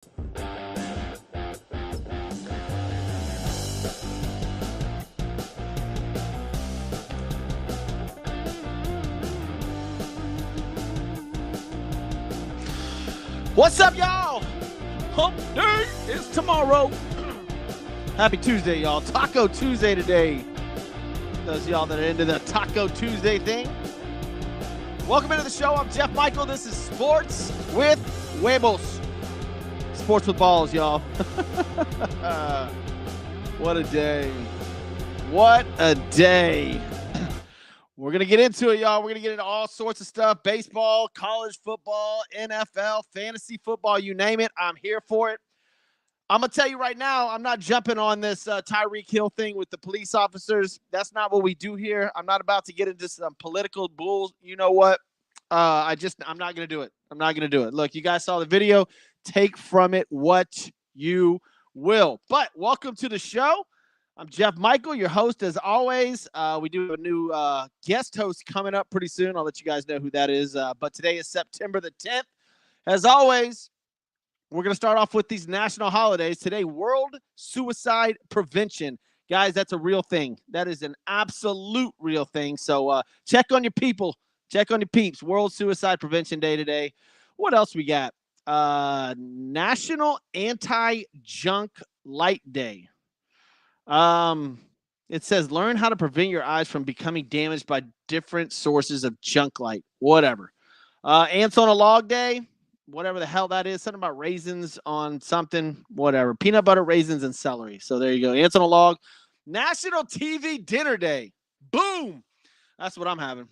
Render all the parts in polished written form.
What's up, y'all? Hump day is tomorrow. Happy Tuesday, y'all. Taco Tuesday today. Those of y'all that are into the Taco Tuesday thing. Welcome into the show. I'm Jeff Michael. This is Sports with Huevos. Sports with balls, y'all. What a day. What a day. We're going to get into it, y'all. We're going to get into all sorts of stuff. Baseball, college football, NFL, fantasy football, you name it. I'm here for it. I'm going to tell you right now, I'm not jumping on this Tyreek Hill thing with the police officers. That's not what we do here. I'm not about to get into some political bulls. You know what? I'm not going to do it. I'm not going to do it. Look, you guys saw the video. Take from it what you will. But welcome to the show. I'm Jeff Michael, your host as always. We do have a new guest host coming up pretty soon. I'll let you guys know who that is. But today is September the 10th. As always, we're going to start off with these national holidays. Today, World Suicide Prevention. Guys, that's a real thing. That is an absolute real thing. So check on your people. Check on your peeps. World Suicide Prevention Day today. What else we got? National Anti-Junk Light Day. It says learn how to prevent your eyes from becoming damaged by different sources of junk light. Whatever. Ants on a Log Day. Whatever the hell that is. Something about raisins on something. Whatever. Peanut butter, raisins, and celery. So there you go. Ants on a Log. National TV Dinner Day. Boom. That's what I'm having.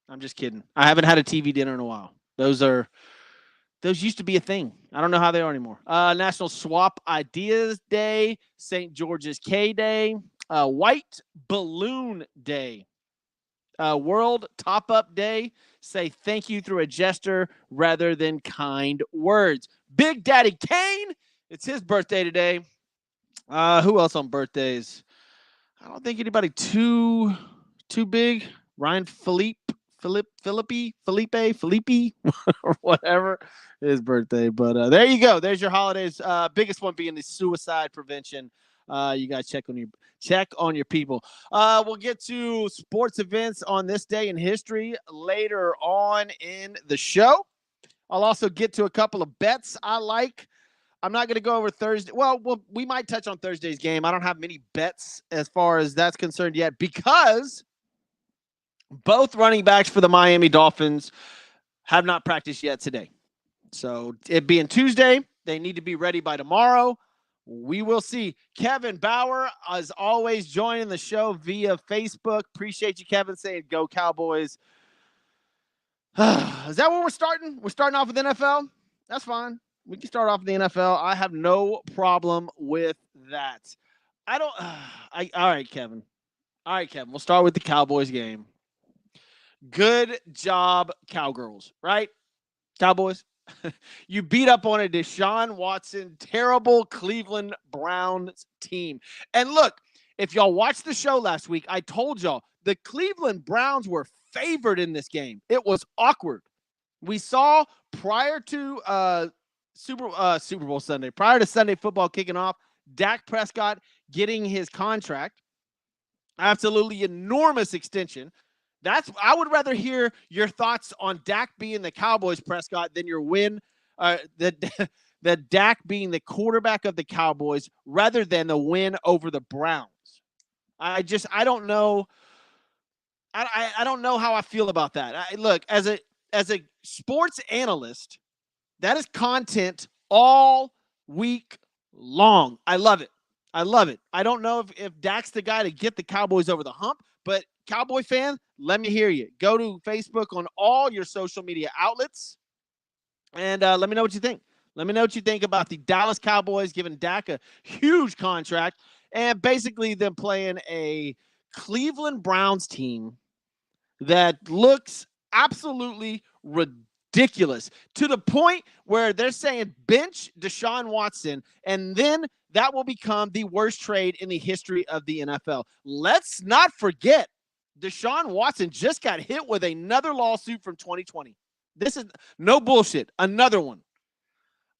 I'm just kidding. I haven't had a TV dinner in a while. Those used to be a thing. I don't know how they are anymore. National Swap Ideas Day, St. George's K Day, White Balloon Day, World Top Up Day. Say thank you through a gesture rather than kind words. Big Daddy Kane, it's his birthday today. Who else on birthdays? I don't think anybody too big. Ryan Felipe, or whatever his birthday. But there you go. There's your holidays. Biggest one being the suicide prevention. You guys check on your people. We'll get to sports events on this day in history later on in the show. I'll also get to a couple of bets I like. I'm not going to go over Thursday. Well, we might touch on Thursday's game. I don't have many bets as far as that's concerned yet because both running backs for the Miami Dolphins have not practiced yet today. So it being Tuesday, they need to be ready by tomorrow. We will see. Kevin Bauer, as always, joining the show via Facebook. Appreciate you, Kevin, saying go Cowboys. Is that where we're starting? We're starting off with NFL? That's fine. We can start off with the NFL. I have no problem with that. All right, Kevin. We'll start with the Cowboys game. Good job, Cowgirls, right? Cowboys. You beat up on a Deshaun Watson, terrible Cleveland Browns team. And look, if y'all watched the show last week, I told y'all the Cleveland Browns were favored in this game. It was awkward. We saw prior to Super Bowl Sunday, prior to Sunday football kicking off, Dak Prescott getting his contract. Absolutely enormous extension. I would rather hear your thoughts on Dak being the Cowboys, Prescott, than your win, the Dak being the quarterback of the Cowboys rather than the win over the Browns. I don't know. I don't know how I feel about that. Look, as a sports analyst, that is content all week long. I love it. I don't know if Dak's the guy to get the Cowboys over the hump, but Cowboy fan, let me hear you. Go to Facebook on all your social media outlets and let me know what you think. Let me know what you think about the Dallas Cowboys giving Dak a huge contract and basically them playing a Cleveland Browns team that looks absolutely ridiculous to the point where they're saying bench Deshaun Watson, and then that will become the worst trade in the history of the NFL. Let's not forget, Deshaun Watson just got hit with another lawsuit from 2020. This is no bullshit. Another one.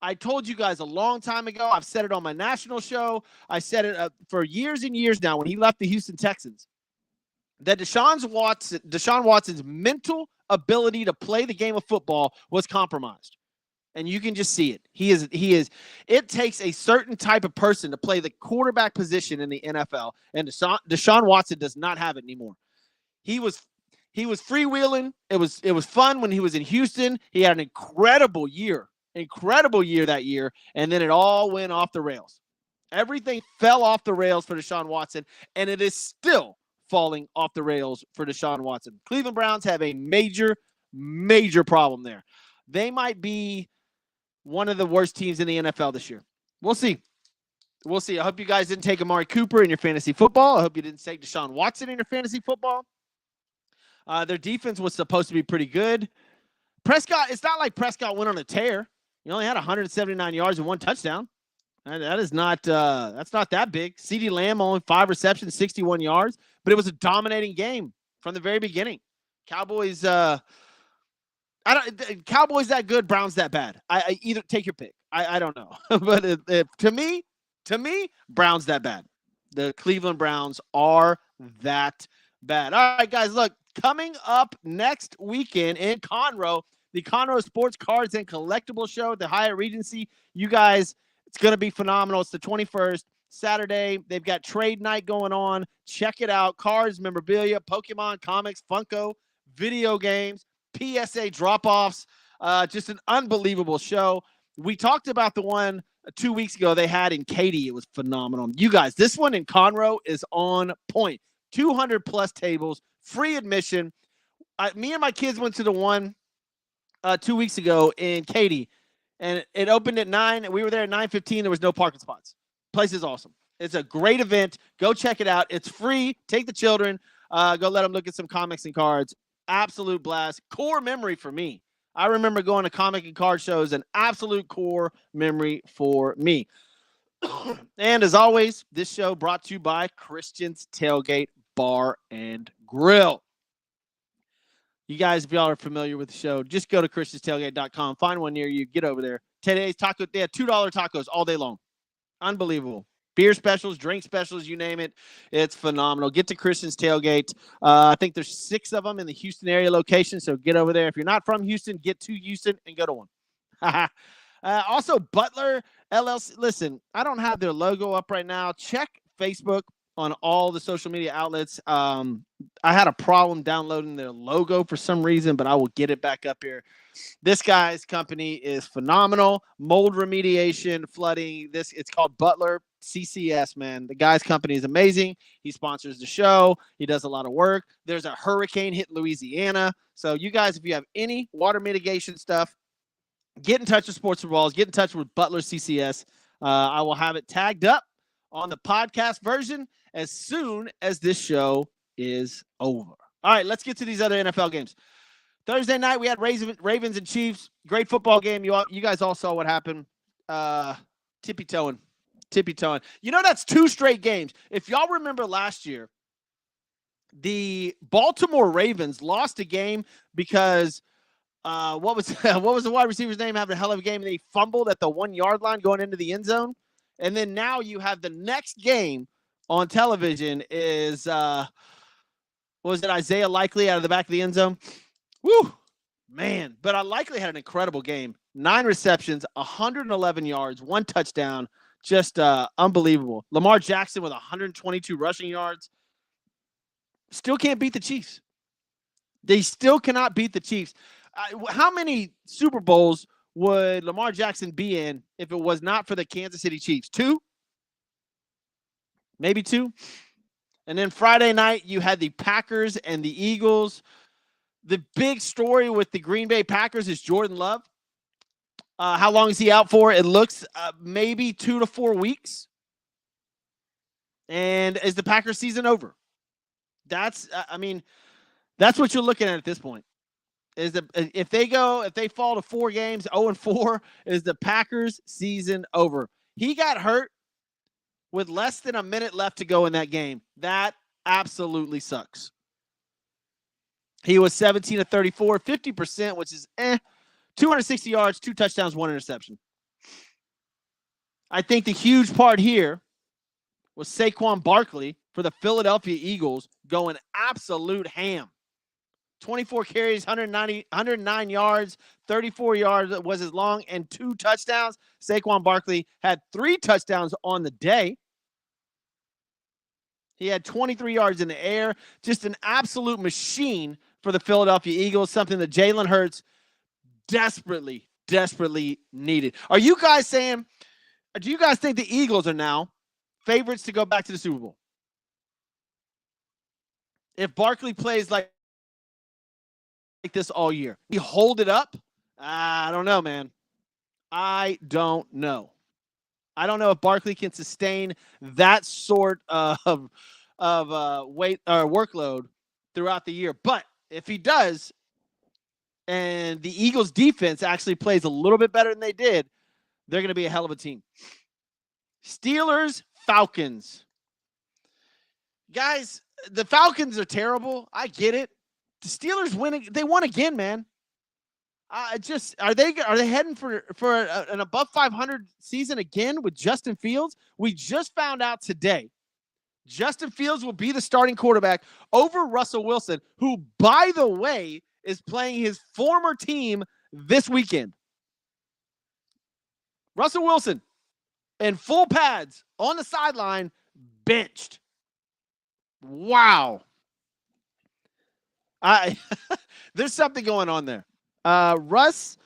I told you guys a long time ago. I've said it on my national show. I said it for years and years now when he left the Houston Texans, that Deshaun Watson's mental ability to play the game of football was compromised. And you can just see it. He is. It takes a certain type of person to play the quarterback position in the NFL, and Deshaun Watson does not have it anymore. He was freewheeling. It was fun when he was in Houston. He had an incredible year that year, and then it all went off the rails. Everything fell off the rails for Deshaun Watson, and it is still falling off the rails for Deshaun Watson. Cleveland Browns have a major, major problem there. They might be one of the worst teams in the NFL this year. We'll see. I hope you guys didn't take Amari Cooper in your fantasy football. I hope you didn't take Deshaun Watson in your fantasy football. Their defense was supposed to be pretty good. Prescott, it's not like Prescott went on a tear. He only had 179 yards and 1 touchdown. That is not that's not that big. CeeDee Lamb only 5 receptions, 61 yards, but it was a dominating game from the very beginning. Cowboys Cowboys that good, Browns that bad. I either take your pick. I don't know. But to me, Browns that bad. The Cleveland Browns are that bad. All right, guys, look, coming up next weekend in Conroe, the Conroe Sports Cards and Collectibles Show at the Hyatt Regency. You guys, it's going to be phenomenal. It's the 21st, Saturday. They've got trade night going on. Check it out. Cards, memorabilia, Pokemon, comics, Funko, video games, PSA drop-offs. Just an unbelievable show. We talked about the one 2 weeks ago they had in Katy. It was phenomenal. You guys, this one in Conroe is on point. 200-plus tables, free admission. Me and my kids went to the one 2 weeks ago in Katy, and it opened at 9. We were there at 9:15. There was no parking spots. Place is awesome. It's a great event. Go check it out. It's free. Take the children. Go let them look at some comics and cards. Absolute blast. Core memory for me. I remember going to comic and card shows, an absolute core memory for me. And as always, this show brought to you by Christian's Tailgate Bar and Grill. You guys, if y'all are familiar with the show, just go to christianstailgate.com. Find one near you. Get over there. Today's taco, they had $2 tacos all day long. Unbelievable. Beer specials, drink specials, you name it. It's phenomenal. Get to Christian's Tailgate. I think there's 6 of them in the Houston area location, so get over there. If you're not from Houston, get to Houston and go to one. Also, Butler LLC. Listen, I don't have their logo up right now. Check Facebook on all the social media outlets. I had a problem downloading their logo for some reason, but I will get it back up here. This guy's company is phenomenal. Mold remediation, flooding. It's called Butler CCS, man. The guy's company is amazing. He sponsors the show. He does a lot of work. There's a hurricane hit Louisiana. So you guys, if you have any water mitigation stuff, get in touch with Sports for Balls. Get in touch with Butler CCS. I will have it tagged up on the podcast version as soon as this show is over. All right, let's get to these other NFL games. Thursday night, we had Ravens and Chiefs. Great football game. You guys all saw what happened. Tippy-toeing. You know, that's 2 straight games. If y'all remember last year, the Baltimore Ravens lost a game because what was the wide receiver's name having a hell of a game? And they fumbled at the 1-yard line going into the end zone. And then now you have the next game on television is was it Isaiah Likely out of the back of the end zone? Woo, man. But I Likely had an incredible game. 9 receptions, 111 yards, 1 touchdown. Just unbelievable. Lamar Jackson with 122 rushing yards. Still can't beat the Chiefs. They still cannot beat the Chiefs. How many Super Bowls would Lamar Jackson be in if it was not for the Kansas City Chiefs? 2? Maybe 2. And then Friday night, you had the Packers and the Eagles. The big story with the Green Bay Packers is Jordan Love. How long is he out for? It looks maybe 2 to 4 weeks. And is the Packers season over? That's what you're looking at this point. If they fall to 4 games, 0-4, is the Packers season over? He got hurt with less than a minute left to go in that game. That absolutely sucks. He was 17 of 34, 50%, which is 260 yards, 2 touchdowns, 1 interception. I think the huge part here was Saquon Barkley for the Philadelphia Eagles going absolute ham. 24 carries, 109 yards, 34 yards was his long, and 2 touchdowns. Saquon Barkley had 3 touchdowns on the day. He had 23 yards in the air. Just an absolute machine for the Philadelphia Eagles, something that Jalen Hurts desperately needed. Are you guys saying, do you guys think the Eagles are now favorites to go back to the Super Bowl? If Barkley plays like this all year, he hold it up? I don't know, man. I don't know. I don't know if Barkley can sustain that sort of weight or workload throughout the year. But if he does, and the Eagles defense actually plays a little bit better than they did, they're going to be a hell of a team. Steelers, Falcons. Guys, the Falcons are terrible. I get it. The Steelers winning, they won again, man. Are they heading for an above 500 season again with Justin Fields? We just found out today Justin Fields will be the starting quarterback over Russell Wilson, who, by the way, is playing his former team this weekend. Russell Wilson in full pads on the sideline, benched. Wow. There's something going on there. Russ,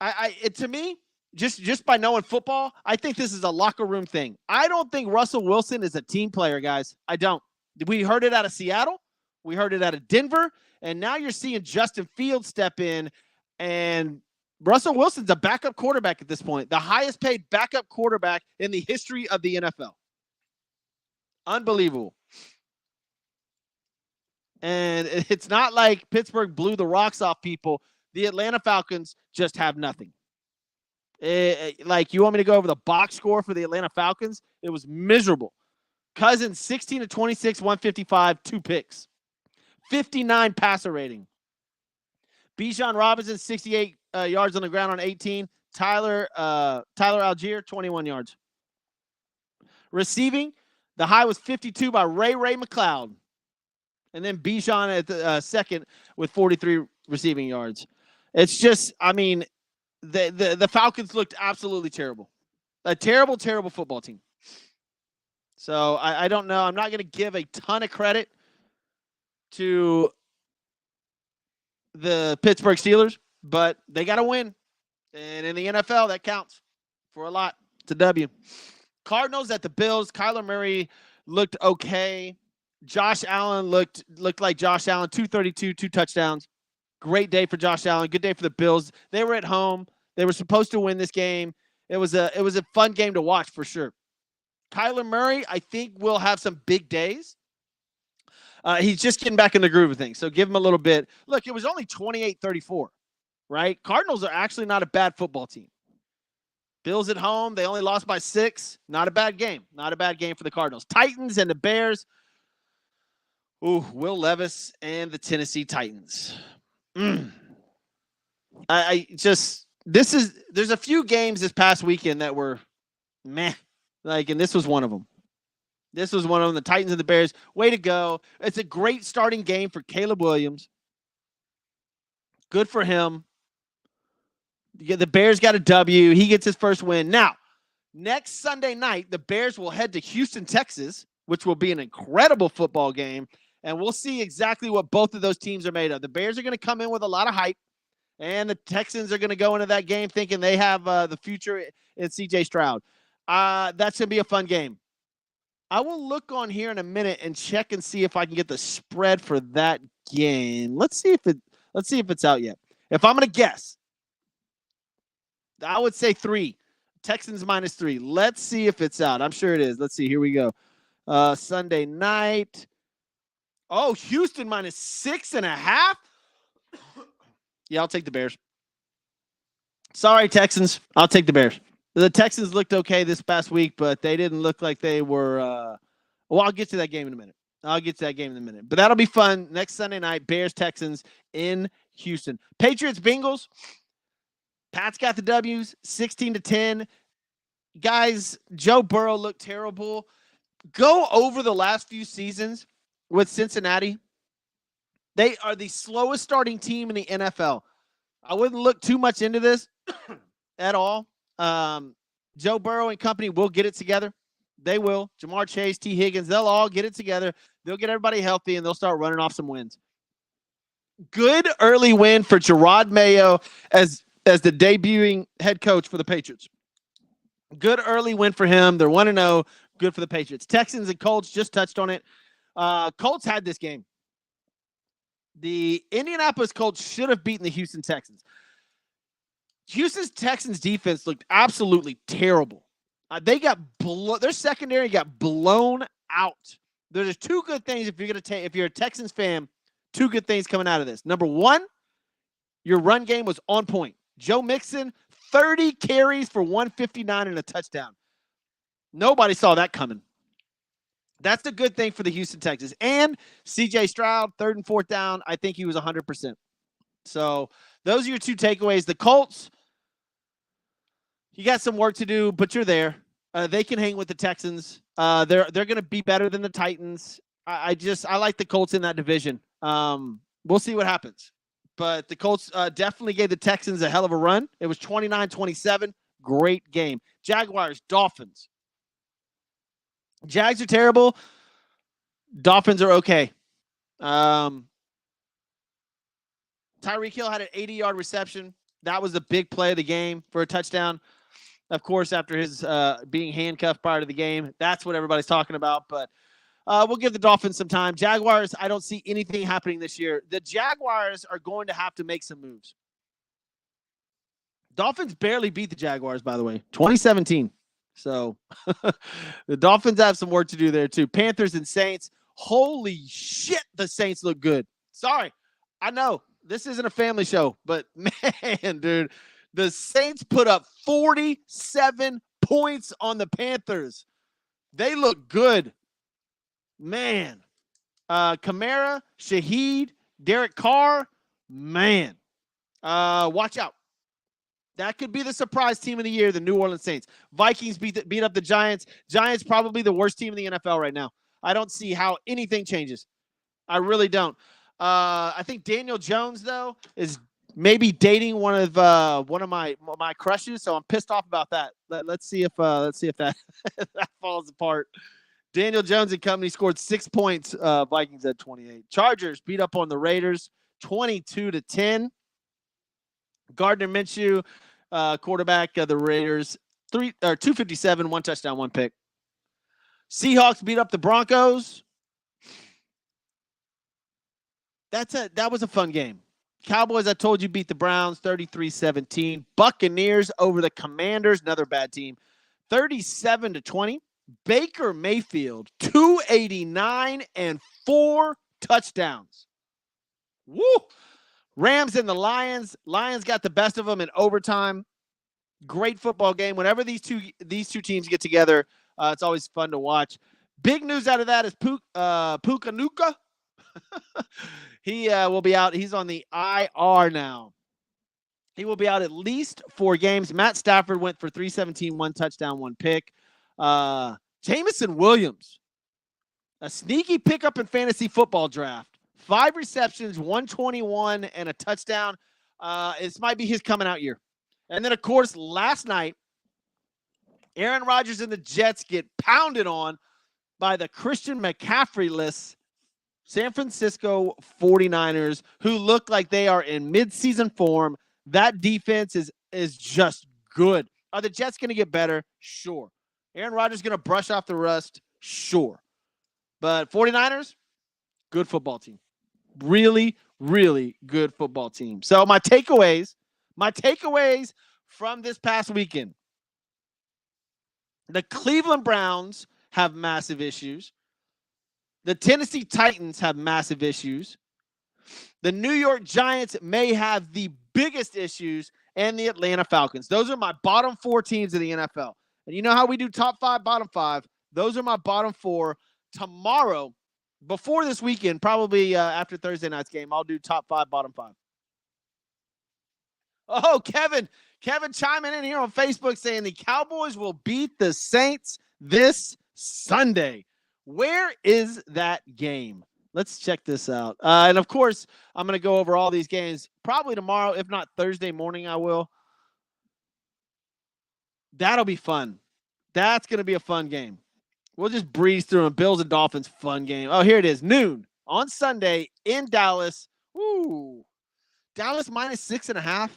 to me, just by knowing football, I think this is a locker room thing. I don't think Russell Wilson is a team player, guys. I don't. We heard it out of Seattle. We heard it out of Denver. And now you're seeing Justin Fields step in, and Russell Wilson's a backup quarterback at this point, the highest paid backup quarterback in the history of the NFL. Unbelievable. And it's not like Pittsburgh blew the rocks off people. The Atlanta Falcons just have nothing. Like, you want me to go over the box score for the Atlanta Falcons? It was miserable. Cousins, 16 to 26, 155, 2 picks. 59 passer rating. Bijan Robinson, 68 yards on the ground on 18. Tyler Algier, 21 yards. Receiving, the high was 52 by Ray McLeod. And then Bijan at the second with 43 receiving yards. It's just, I mean, the Falcons looked absolutely terrible. A terrible football team. So I don't know. I'm not going to give a ton of credit to the Pittsburgh Steelers, but they got to win. And in the NFL, that counts for a lot. It's a W. Cardinals at the Bills. Kyler Murray looked okay. Josh Allen looked like Josh Allen. 232, 2 touchdowns. Great day for Josh Allen. Good day for the Bills. They were at home. They were supposed to win this game. It was a fun game to watch for sure. Kyler Murray, I think, will have some big days. He's just getting back in the groove of things, so give him a little bit. Look, it was only 28-34, right? Cardinals are actually not a bad football team. Bills at home, they only lost by 6. Not a bad game. Not a bad game for the Cardinals. Titans and the Bears. Ooh, Will Levis and the Tennessee Titans. There's a few games this past weekend that were meh, and this was one of them. The Titans and the Bears. Way to go. It's a great starting game for Caleb Williams. Good for him. The Bears got a W. He gets his first win. Now, next Sunday night, the Bears will head to Houston, Texas, which will be an incredible football game. And we'll see exactly what both of those teams are made of. The Bears are going to come in with a lot of hype, and the Texans are going to go into that game thinking they have the future in C.J. Stroud. That's going to be a fun game. I will look on here in a minute and check and see if I can get the spread for that game. Let's see if it's out yet. If I'm going to guess, I would say 3. Texans -3. Let's see if it's out. I'm sure it is. Let's see. Here we go. Sunday night. Oh, Houston -6.5. Yeah, I'll take the Bears. Sorry, Texans. I'll take the Bears. The Texans looked okay this past week, but they didn't look like they were. Well, I'll get to that game in a minute. But that'll be fun next Sunday night. Bears Texans in Houston. Patriots Bengals. Pat's got the W's 16-10. guys, Joe Burrow looked terrible. Go over the last few seasons with Cincinnati. They are the slowest starting team in the NFL. I wouldn't look too much into this at all. Joe Burrow and company will get it together. They will. Jamar Chase, T. Higgins, they'll all get it together. They'll get everybody healthy, and they'll start running off some wins. Good early win for Gerard Mayo as the debuting head coach for the Patriots. Good early win for him. They're 1-0. Good for the Patriots. Texans and Colts just touched on it. Colts had this game. The Indianapolis Colts should have beaten the Houston Texans. Houston's Texans defense looked absolutely terrible. They got their secondary got blown out. There's two good things if you're a Texans fan, two good things coming out of this. Number one, your run game was on point. Joe Mixon, 30 carries for 159 and a touchdown. Nobody saw that coming. That's a good thing for the Houston Texans. And C.J. Stroud, 3rd and 4th down, I think he was 100%. So those are your two takeaways. The Colts, you got some work to do, but you're there. They can hang with the Texans. They're going to be better than the Titans. I like the Colts in that division. We'll see what happens. But the Colts definitely gave the Texans a hell of a run. It was 29-27. Great game. Jaguars, Dolphins. Jags are terrible. Dolphins are okay. Tyreek Hill had an 80-yard reception. That was the big play of the game for a touchdown. Of course, after his being handcuffed prior to the game. That's what everybody's talking about. But we'll give the Dolphins some time. Jaguars, I don't see anything happening this year. The Jaguars are going to have to make some moves. Dolphins barely beat the Jaguars, by the way, 2017. So the Dolphins have some work to do there, too. Panthers and Saints. Holy shit, the Saints look good. Sorry. I know this isn't a family show, but man, dude, the Saints put up 47 points on the Panthers. They look good. Man. Kamara, Shaheed, Derek Carr, man. Watch out. That could be the surprise team of the year, the New Orleans Saints. Vikings beat up the Giants. Giants probably the worst team in the NFL right now. I don't see how anything changes. I really don't. I think Daniel Jones, though, is maybe dating one of my crushes, so I'm pissed off about that. Let's see if that that falls apart. Daniel Jones and company scored 6 points. Vikings at 28. Chargers beat up on the Raiders 22-10. Gardner Minshew, quarterback of the Raiders, 257, 1 touchdown, 1 pick. Seahawks beat up the Broncos. That was a fun game. Cowboys, I told you, beat the Browns 33-17. Buccaneers over the Commanders, another bad team, 37-20. Baker Mayfield, 289 and 4 touchdowns. Woo! Rams and the Lions. Lions got the best of them in overtime. Great football game. Whenever these two teams get together, it's always fun to watch. Big news out of that is Puka Nuka. He will be out. He's on the IR now. He will be out at least 4 games. Matt Stafford went for 317, 1 touchdown, 1 pick. Jameson Williams, a sneaky pickup in fantasy football draft. 5 receptions, 121, and a touchdown. This might be his coming out year. And then, of course, last night, Aaron Rodgers and the Jets get pounded on by the Christian McCaffrey-less San Francisco 49ers, who look like they are in midseason form. That defense is just good. Are the Jets going to get better? Sure. Aaron Rodgers going to brush off the rust? Sure. But 49ers, good football team. Really, really good football team. So my takeaways from this past weekend. The Cleveland Browns have massive issues. The Tennessee Titans have massive issues. The New York Giants may have the biggest issues, and the Atlanta Falcons. Those are my bottom 4 teams of the NFL. And you know how we do top 5, bottom 5? Those are my bottom 4. Tomorrow, before this weekend, probably after Thursday night's game, I'll do top 5, bottom 5. Oh, Kevin Kevin chiming in here on Facebook saying the Cowboys will beat the Saints this Sunday. Where is that game? Let's check this out. And, of course, I'm going to go over all these games probably tomorrow. If not Thursday morning, I will. That'll be fun. That's going to be a fun game. We'll just breeze through them. Bills and Dolphins, fun game. Oh, here it is. Noon on Sunday in Dallas. Woo. Dallas minus 6.5.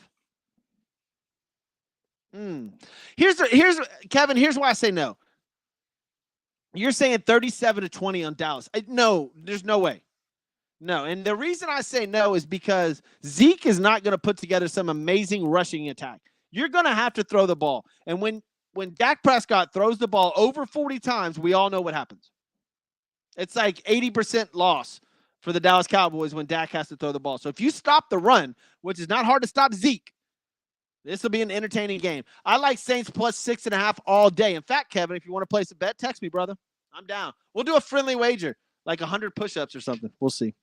Here's Kevin. Here's why I say no. You're saying 37-20 on Dallas. No, there's no way. No, and the reason I say no is because Zeke is not going to put together some amazing rushing attack. You're going to have to throw the ball. And when Dak Prescott throws the ball over 40 times, we all know what happens. It's like 80% loss for the Dallas Cowboys when Dak has to throw the ball. So if you stop the run, which is not hard to stop Zeke, this will be an entertaining game. I like Saints plus 6.5 all day. In fact, Kevin, if you want to place a bet, text me, brother. I'm down. We'll do a friendly wager, like 100 push-ups or something. We'll see.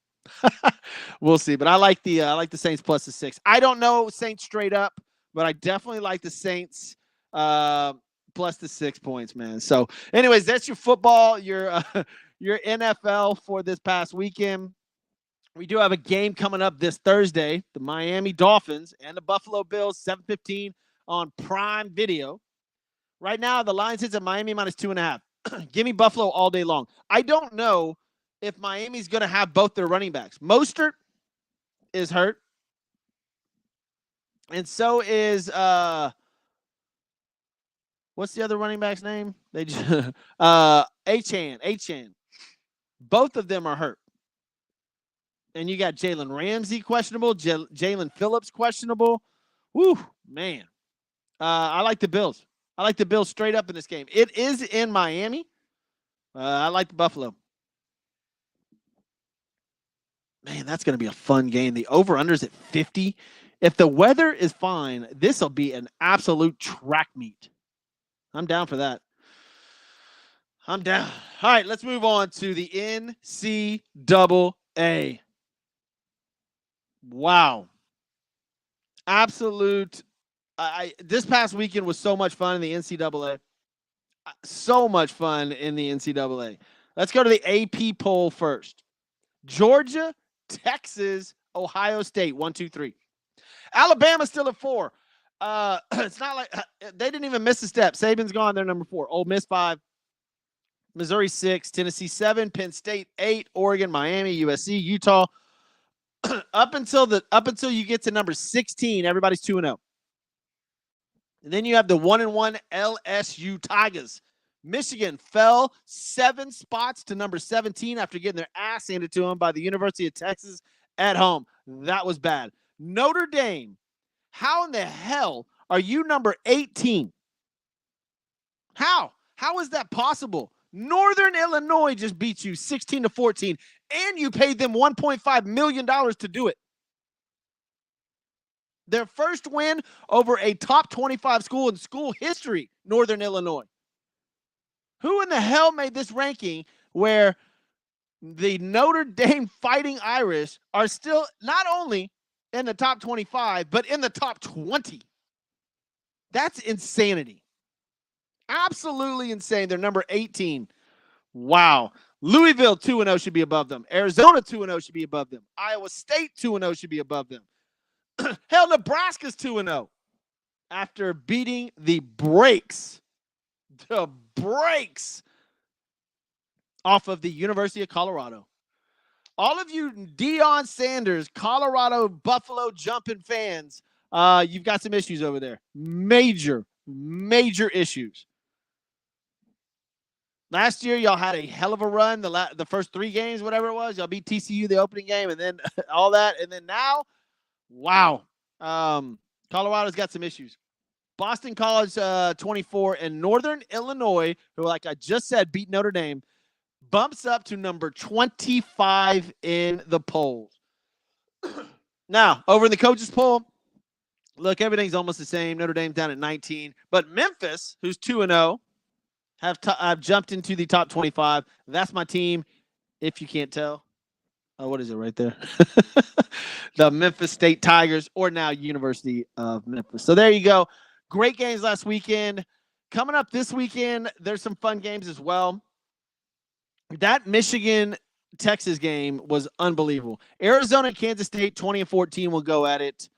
We'll see. But I like the Saints plus the 6. I don't know Saints straight up, but I definitely like the Saints plus the 6 points, man. So, anyways, that's your football, your NFL for this past weekend. We do have a game coming up this Thursday, the Miami Dolphins and the Buffalo Bills, 7:15 on Prime Video. Right now, the line sits at Miami minus 2.5. Give me Buffalo all day long. I don't know if Miami's going to have both their running backs. Mostert is hurt, and so is what's the other running back's name? They just Achane. Both of them are hurt. And you got Jalen Ramsey questionable, Jalen Phillips questionable. Woo, man. I like the Bills. I like the Bills straight up in this game. It is in Miami. I like the Buffalo. Man, that's going to be a fun game. The over-under's at 50. If the weather is fine, this will be an absolute track meet. I'm down for that. I'm down. All right, let's move on to the NCAA. Wow. Absolute. This past weekend was so much fun in the NCAA. So much fun in the NCAA. Let's go to the AP poll first. Georgia, Texas, Ohio State, 1, 2, 3. Alabama's still at 4. It's not like they didn't even miss a step. Saban's gone. They're number 4. Ole Miss 5. Missouri 6. Tennessee 7. Penn State 8. Oregon, Miami, USC, Utah. Up until you get to number 16, everybody's 2-0. And then you have the 1-1 LSU Tigers. Michigan fell 7 spots to number 17 after getting their ass handed to them by the University of Texas at home. That was bad. Notre Dame, how in the hell are you number 18? How? How is that possible? Northern Illinois just beat you 16-14, and you paid them $1.5 million to do it. Their first win over a top 25 school in school history, Northern Illinois. Who in the hell made this ranking where the Notre Dame Fighting Irish are still not only in the top 25, but in the top 20? That's insanity. Absolutely insane. They're number 18. Wow. Louisville 2-0 should be above them. Arizona 2-0 should be above them. Iowa State 2-0 should be above them. Hell, Nebraska's 2-0 after beating the brakes off of the University of Colorado. All of you Deion Sanders, Colorado Buffalo jumping fans, you've got some issues over there. Major issues. Last year, y'all had a hell of a run. The first 3 games, whatever it was, y'all beat TCU the opening game, and then all that. And then now, wow. Colorado's got some issues. Boston College 24 and Northern Illinois, who, like I just said, beat Notre Dame, bumps up to number 25 in the polls. Now, over in the coaches poll, look, everything's almost the same. Notre Dame's down at 19. But Memphis, who's 2-0, have jumped into the top 25. That's my team, if you can't tell. What is it right there? The Memphis State Tigers, or now University of Memphis. So there you go. Great games last weekend. Coming up this weekend, there's some fun games as well. That Michigan-Texas game was unbelievable. Arizona and Kansas State, 20-14 will go at it.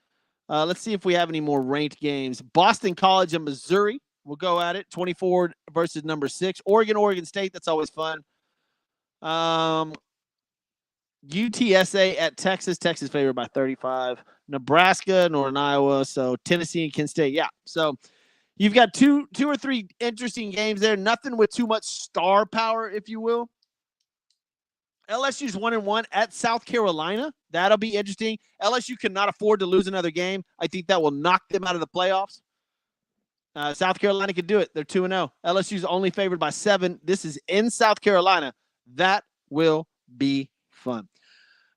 Let's see if we have any more ranked games. Boston College and Missouri will go at it, 24 versus number 6. Oregon State, that's always fun. UTSA at Texas. Texas favored by 35. Nebraska, Northern Iowa. So Tennessee and Kent State. Yeah. So you've got two or three interesting games there. Nothing with too much star power, if you will. LSU's 1-1 at South Carolina. That'll be interesting. LSU cannot afford to lose another game. I think that will knock them out of the playoffs. South Carolina could do it. They're 2-0. LSU's only favored by 7. This is in South Carolina. That will be fun.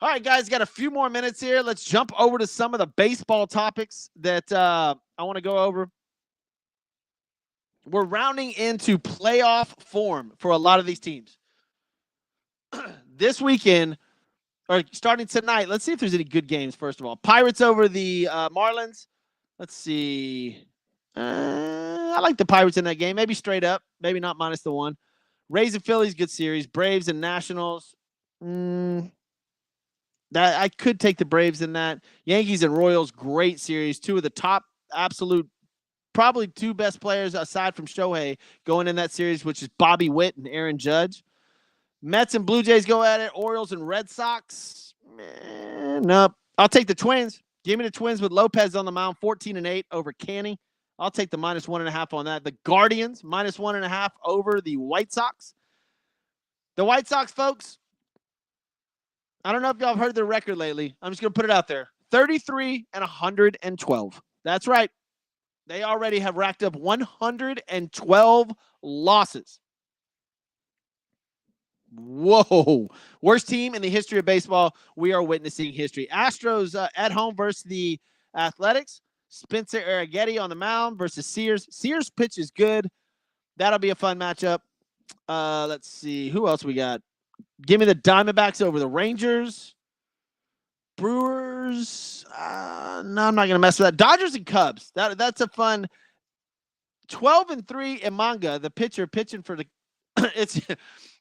All right, guys, got a few more minutes here. Let's jump over to some of the baseball topics that I want to go over. We're rounding into playoff form for a lot of these teams. This weekend, or starting tonight, let's see if there's any good games, first of all. Pirates over the Marlins. Let's see. I like the Pirates in that game. Maybe straight up. Maybe not minus the 1. Rays and Phillies, good series. Braves and Nationals. That I could take the Braves in that. Yankees and Royals, great series. Two of the top absolute, probably 2 best players aside from Shohei going in that series, which is Bobby Witt and Aaron Judge. Mets and Blue Jays go at it. Orioles and Red Sox. Nope. I'll take the Twins. Give me the Twins with Lopez on the mound, 14-8 over Canny. I'll take the minus 1.5 on that. The Guardians, minus 1.5 over the White Sox. The White Sox, folks, I don't know if y'all have heard their record lately. I'm just going to put it out there. 33-112. That's right. They already have racked up 112 losses. Whoa. Worst team in the history of baseball. We are witnessing history. Astros at home versus the Athletics. Spencer Arrighetti on the mound versus Sears. Sears pitch is good. That'll be a fun matchup. Let's see. Who else we got? Give me the Diamondbacks over the Rangers. Brewers. No, I'm not going to mess with that. Dodgers and Cubs. That's a fun 12-3 Imanga, the pitcher pitching for the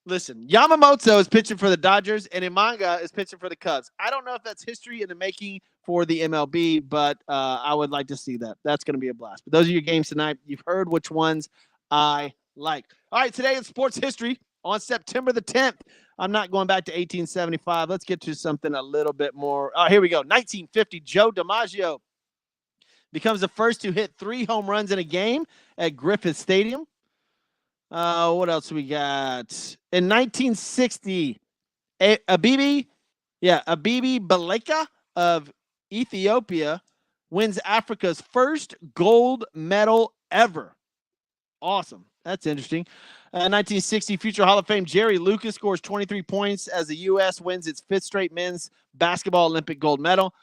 listen, Yamamoto is pitching for the Dodgers and Imanga is pitching for the Cubs. I don't know if that's history in the making for the MLB, but I would like to see that. That's going to be a blast. But those are your games tonight. You've heard which ones I like. All right, today in sports history on September the 10th. I'm not going back to 1875. Let's get to something a little bit more. Here we go. 1950, Joe DiMaggio becomes the first to hit 3 home runs in a game at Griffith Stadium. What else we got? In 1960, Abibi Baleka of Ethiopia wins Africa's first gold medal ever. Awesome. That's interesting. 1960, future Hall of Fame Jerry Lucas scores 23 points as the U.S. wins its 5th straight men's basketball Olympic gold medal.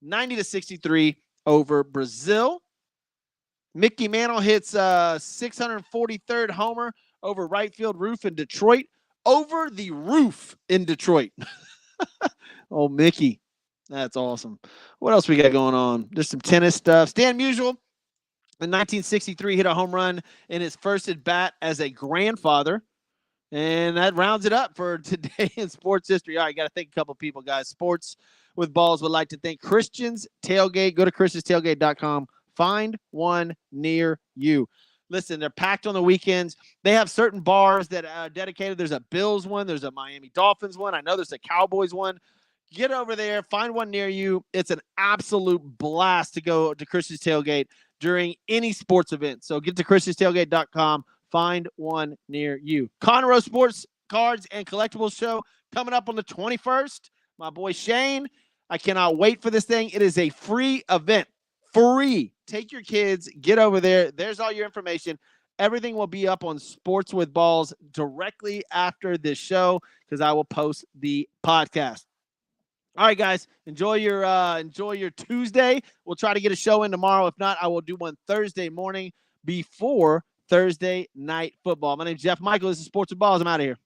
90-63 over Brazil. Mickey Mantle hits 643rd homer over right field roof in Detroit. Over the roof in Detroit. Oh, Mickey. That's awesome. What else we got going on? There's some tennis stuff. Stan Musial in 1963 hit a home run in his first at bat as a grandfather. And that rounds it up for today in sports history. All right, got to thank a couple people, guys. Sports with Balls would like to thank Christian's Tailgate. Go to christianstailgate.com. Find one near you. Listen, they're packed on the weekends. They have certain bars that are dedicated. There's a Bills one. There's a Miami Dolphins one. I know there's a Cowboys one. Get over there. Find one near you. It's an absolute blast to go to Christian's Tailgate during any sports event. So get to christianstailgate.com. Find one near you. Conroe Sports Cards and Collectibles Show coming up on the 21st. My boy Shane, I cannot wait for this thing. It is a free event. Free. Take your kids. Get over there. There's all your information. Everything will be up on Sports with Balls directly after this show because I will post the podcast. All right, guys, enjoy your Tuesday. We'll try to get a show in tomorrow. If not, I will do one Thursday morning before Thursday night football. My name is Jeff Michael. This is Sports with Balls. I'm out of here.